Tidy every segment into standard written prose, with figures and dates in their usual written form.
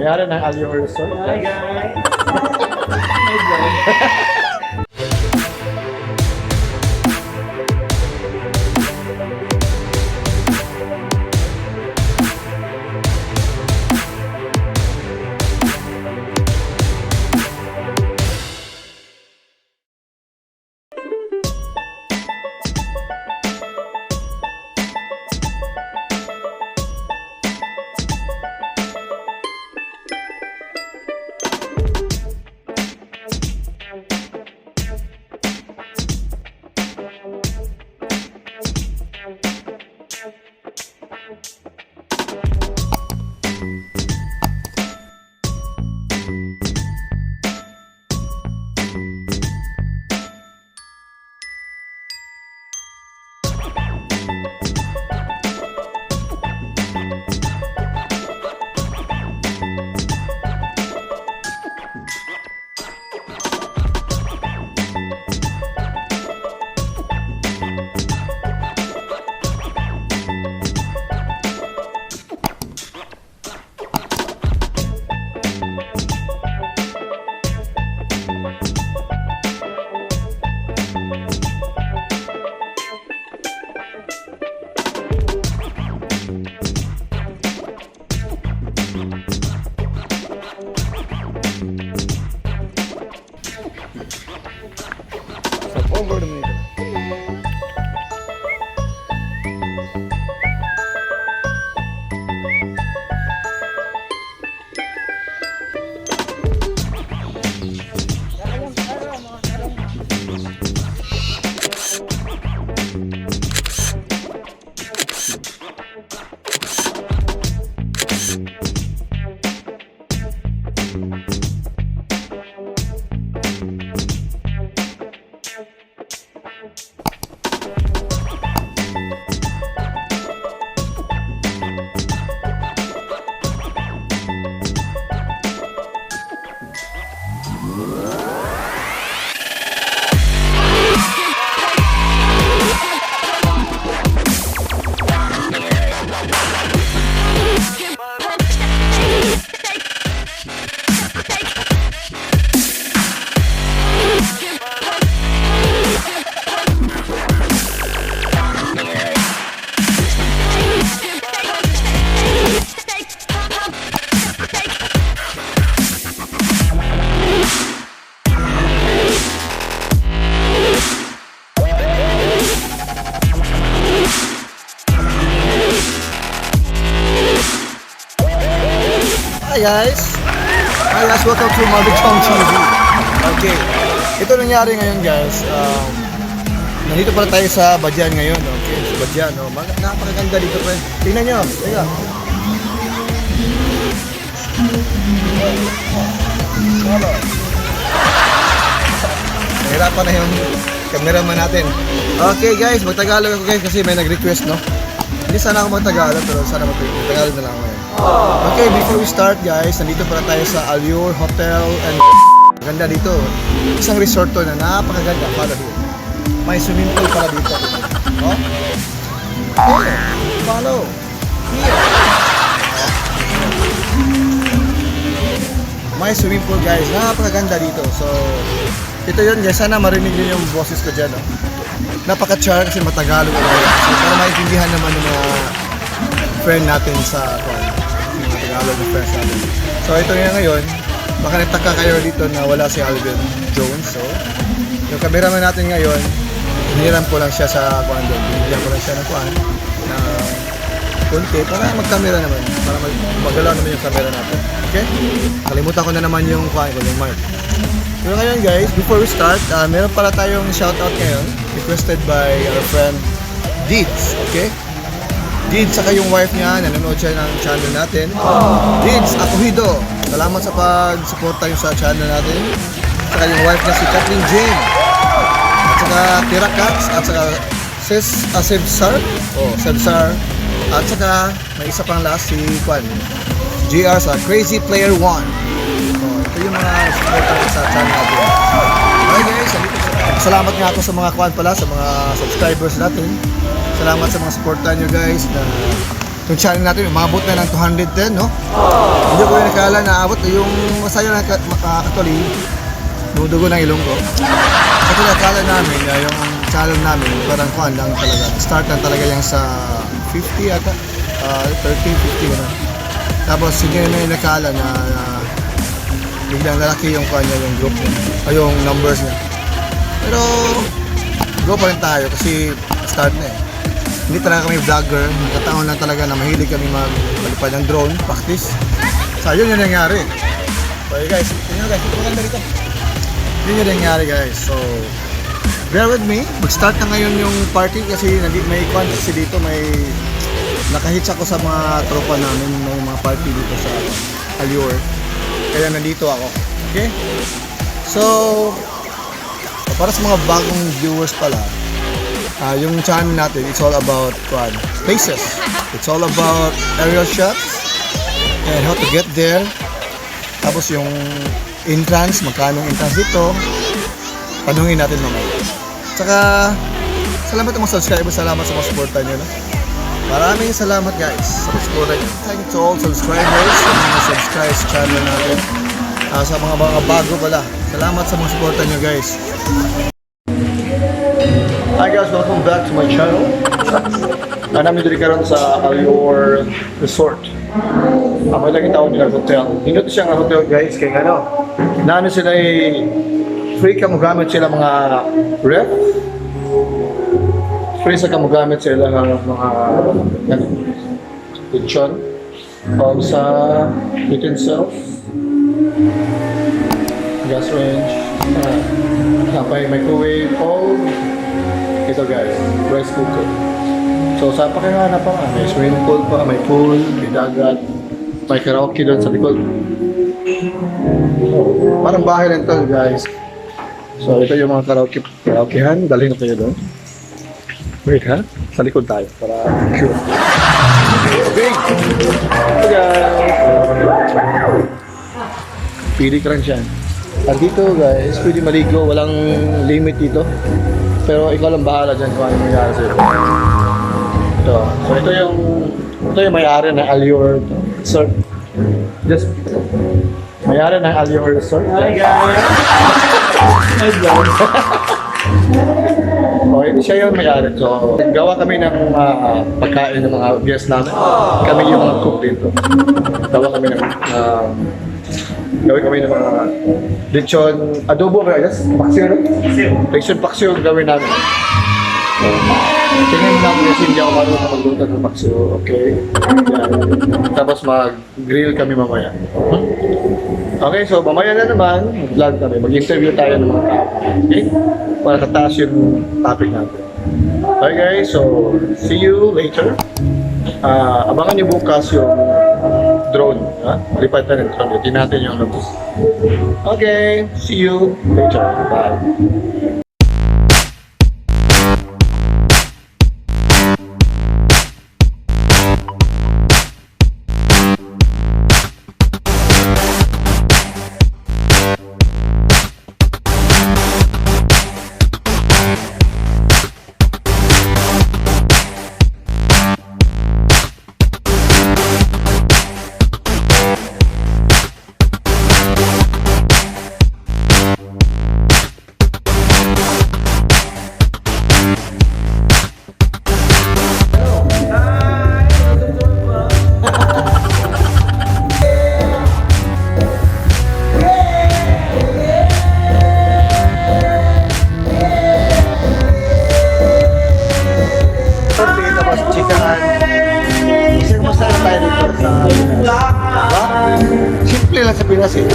Mayroon ng Allure Resort. Hi guys! Hi guys, welcome to Matutinao TV. Okay, ito nangyari ngayon guys. Nandito pala tayo sa Badian ngayon. Okay, sa Badian. Oh, napakaganda dito pa. Tingnan nyo. Teka. Nahirapan na yung cameraman natin. Okay guys, magtagalog ako guys kasi may nag-request, no? Hindi sana ako magtagalog pero sana magtagalog na lang ako. Okay, before we start guys, nandito pala tayo sa Allure Hotel and ganda dito. Isang resort to na napakaganda. Follow here. May swimming pool pala dito. Oh? Here. Follow. Here. May swimming pool guys. Napakaganda dito. So, ito yun guys. Sana marinig nyo yung boses ko dyan. Oh. Napaka-char kasi matagalog. So, para maintindihan naman ng mga friend natin sa Tagalog ng friends natin. So ito nga ngayon, baka nagtaka kayo dito na wala si Alvin Jones. So yung cameraman natin ngayon, hiniram ko lang siya sa kuan doon. Binigyan ko lang siya ng kuan na konti para mag-camera naman, para magalaw naman yung camera natin. Okay? Kalimutan ko na naman yung kuan ko, yung mark. Pero ngayon guys, before we start, meron pala tayong shoutout ngayon, requested by our friend Deeds. Okay? Deeds, saka yung wife niya, nanonood siya ng channel natin. Deeds, Akuhido, salamat sa pag-suporta yung sa channel natin. Saka yung wife niya si Kathleen Jane. At saka Tira Cats, at saka Sebsar. Sebsar. At saka may isa pang last si Kwan. GR sa Crazy Player 1. Ito yung mga suporta sa channel natin. Okay guys, salamat nga ako sa mga Kwan pala, sa mga subscribers natin. Salamat sa mga supportan nyo guys na Yung channel natin, umabot na ng 210, no? Hindi ko yung nakala na abot. Yung masaya na actually, dudugo ng ilong ko. Kasi nakala namin na yung channel namin, parang kuhan lang talaga. Start lang talaga yung sa 50 ata. 13, 50 na. Tapos hindi na yung nakala na biglang lalaki yung kuhan niya, yung group niya. Ay, yung numbers niya. Pero, go pa rin tayo kasi start na eh. Hindi talaga kami vlogger, nakataon lang talaga na mahilig kami magpalipad ng drone, practice. So yun yung nangyari. Okay guys, tingnan guys, ito maganda dito. Yun yung nangyari guys, so bear with me. Mag-start na ngayon yung party kasi may contest dito, may nakahits ako sa mga tropa namin, may mga party dito sa Allure. Kaya nandito ako, okay? So, para sa mga bagong viewers pala, yung channel natin, it's all about spaces. It's all about aerial shots and how to get there. Tapos yung entrance, magkano entrance dito, tanungin natin mamaya. Tsaka, salamat sa mga subscribers, salamat sa mga supportan nyo. No? Maraming salamat guys sa supportan nyo. Thank you to all subscribers sa mga subscribe sa channel natin. Sa mga bago pala, salamat sa mga supportan nyo guys. Hi guys, welcome back to my channel. Namin dito karon sa Allure Resort. May lagi tawag nila hotel. Hindi siya nga hotel guys, kaya ano, naano sila free ka mo gamit sila mga ref. Free sa ka mo gamit sila ng mga kitchen. Sa utensils. Gas range. May microwave, all. Ito guys, rice cooker. So sa pakihanap pa nga, may swimming pool pa, may pool, may dagat, may karaoke doon sa likod. Parang bahay lang ito guys. So ito yung mga karaokehan, dalhin na kayo doon. Wait ha, sa likod tayo para sure. Okay, ito guys. Pili ka lang siya. At dito guys, pwede maligo, walang limit dito. Pero ikaw lang bahala dyan kung ano mangyari sa'yo. Ito. So ito yung may-ari ng Allure Resort. Just may-ari ng Allure Resort. Hi guys! Hi guys! Okay, siya yung may-ari. So gawa kami ng pagkain ng mga guests namin. Kami yung mga cook dito. Gawa kami ng gawin kami ng mga lechon, adobo ba guys? Paksiw, no? Lechon paksiw ang gawin namin. Tingnan namin kasi hindi ako marunong magluto ng paksiw, okay? Yan. Tapos mag-grill kami mamaya. Okay, so mamaya na naman, mag-vlog kami, mag-interview tayo ng mga tao. Okay? Para tataas yung topic natin. Okay guys, so see you later. Abangan niyo bukas yung drone, ha? Malipad na ng drone. Hindi natin yung labas. Okay, see you later. Bye. Simple lang sa Pinas eh.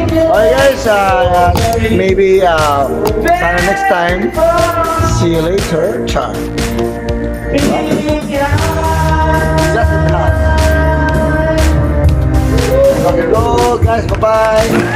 Okay guys, maybe sana next time. See you later. Ciao. Just in the house. Okay, go guys, bye-bye.